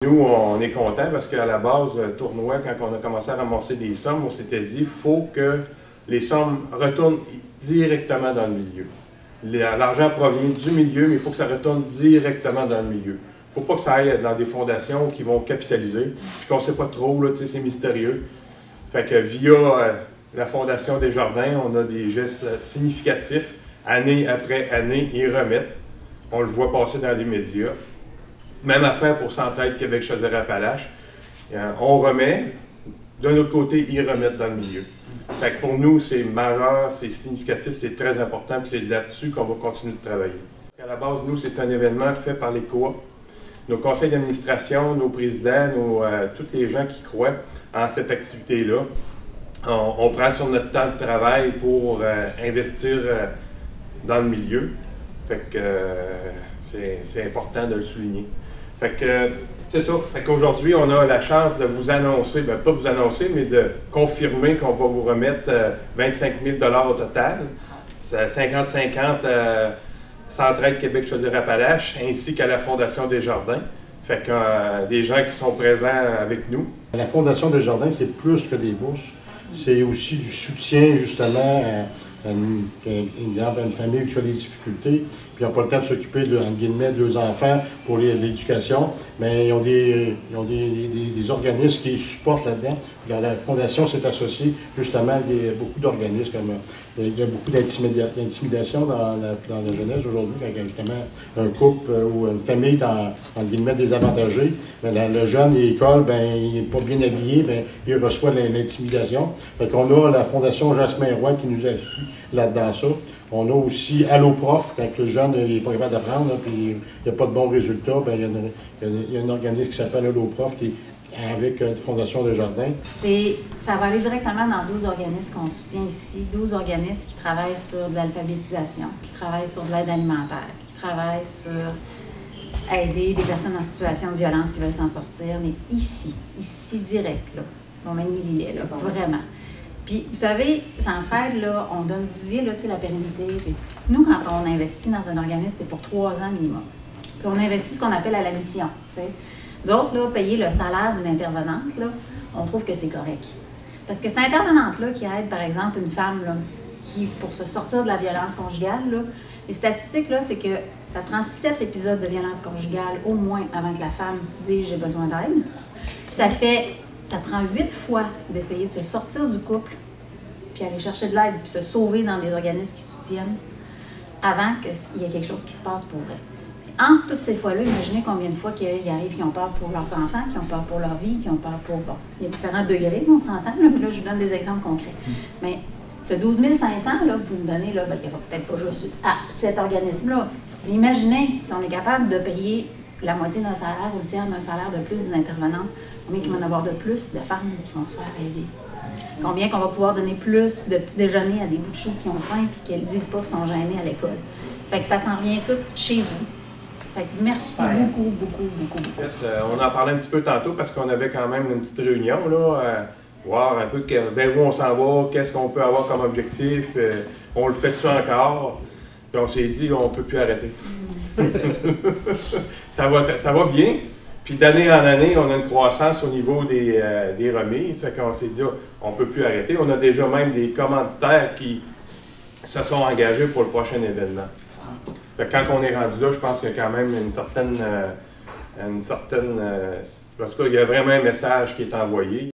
Nous, on est contents parce qu'à la base, le tournoi, quand on a commencé à ramasser des sommes, on s'était dit qu'il faut que les sommes retournent directement dans le milieu. L'argent provient du milieu, mais il faut que ça retourne directement dans le milieu. Il ne faut pas que ça aille dans des fondations qui vont capitaliser, puis qu'on ne sait pas trop, c'est mystérieux. Fait que via la Fondation Desjardins, on a des gestes significatifs. Année après année, ils remettent. On le voit passer dans les médias. Même affaire pour Centraide Québec-Chaudière-Appalaches. On remet. D'un autre côté, ils remettent dans le milieu. Fait que pour nous, c'est majeur, c'est significatif, c'est très important, puis c'est là-dessus qu'on va continuer de travailler. À la base, nous, c'est un événement fait par les coops. Nos conseils d'administration, nos présidents, tous les gens qui croient en cette activité-là, on prend sur notre temps de travail pour investir dans le milieu. Fait que c'est important de le souligner. Fait que c'est ça. Fait qu'aujourd'hui, on a la chance de vous annoncer, bien, pas vous annoncer, mais de confirmer qu'on va vous remettre 25 000 $ au total. 50-50 Centraide Québec-Chaudière-Appalaches, ainsi qu'à la Fondation Desjardins. Fait que des gens qui sont présents avec nous. La Fondation Desjardins, c'est plus que des bourses. C'est aussi du soutien, justement, à une famille qui a des difficultés, puis ils n'ont pas le temps de s'occuper, entre guillemets, de leurs enfants pour l'éducation, mais ils ont des organismes qui les supportent là-dedans. La Fondation s'est associée, justement, à beaucoup d'organismes. Il y a beaucoup d'intimidation dans la jeunesse aujourd'hui, quand justement un couple ou une famille entre guillemets désavantagée, le jeune, l'école, il n'est pas bien habillé, il reçoit l'intimidation. Fait qu'on a la Fondation Jasmin Roy qui nous appuie là-dedans ça. On a aussi Alloprof, quand le jeune n'est pas capable d'apprendre, puis il n'y a pas de bons résultats, il y a un organisme qui s'appelle Alloprof qui avec la Fondation Desjardins. Ça va aller directement dans 12 organismes qu'on soutient ici, 12 organismes qui travaillent sur de l'alphabétisation, qui travaillent sur de l'aide alimentaire, qui travaillent sur aider des personnes en situation de violence qui veulent s'en sortir, mais ici direct, là, Montmagny-Lillet, là, vraiment. Puis, vous savez, Centraide, là, on donne, vous disiez, là, la pérennité. Puis, nous, quand on investit dans un organisme, c'est pour 3 ans minimum. Puis, on investit ce qu'on appelle à la mission, t'sais. Nous autres, là, payer le salaire d'une intervenante, là, on trouve que c'est correct. Parce que cette intervenante-là qui aide, par exemple, une femme là, qui, pour se sortir de la violence conjugale, là, les statistiques, là, c'est que ça prend 7 épisodes de violence conjugale au moins avant que la femme dise « j'ai besoin d'aide ». Ça prend 8 fois d'essayer de se sortir du couple, puis aller chercher de l'aide, puis se sauver dans des organismes qui soutiennent, avant qu'il y ait quelque chose qui se passe pour vrai. Entre toutes ces fois-là, imaginez combien de fois qu'ils arrivent qui ont peur pour leurs enfants, qui ont peur pour leur vie, qui ont peur pour... Bon, il y a différents degrés, on s'entend, mais là, je vous donne des exemples concrets. Mais le 12 500, là, que vous me donnez, là, il n'y aura peut-être pas juste à cet organisme-là. Mais imaginez, si on est capable de payer la moitié d'un salaire ou le tiers d'un salaire de plus d'une intervenante, combien qu'il va y en avoir de plus de femmes qui vont se faire aider? Combien qu'on va pouvoir donner plus de petits déjeuners à des bouts de choux qui ont faim et qu'elles ne disent pas qu'ils sont gênés à l'école? Fait que ça s'en revient tout chez vous. Fait que merci beaucoup. On en parlait un petit peu tantôt parce qu'on avait quand même une petite réunion, là, voir un peu vers où on s'en va, qu'est-ce qu'on peut avoir comme objectif, on le fait-tu encore, puis on s'est dit on ne peut plus arrêter. ça va bien, puis d'année en année, on a une croissance au niveau des remises, fait qu'on s'est dit on ne peut plus arrêter. On a déjà même des commanditaires qui se sont engagés pour le prochain événement. Fait que quand on est rendu là, je pense qu'il y a quand même une certaine en tout cas, il y a vraiment un message qui est envoyé.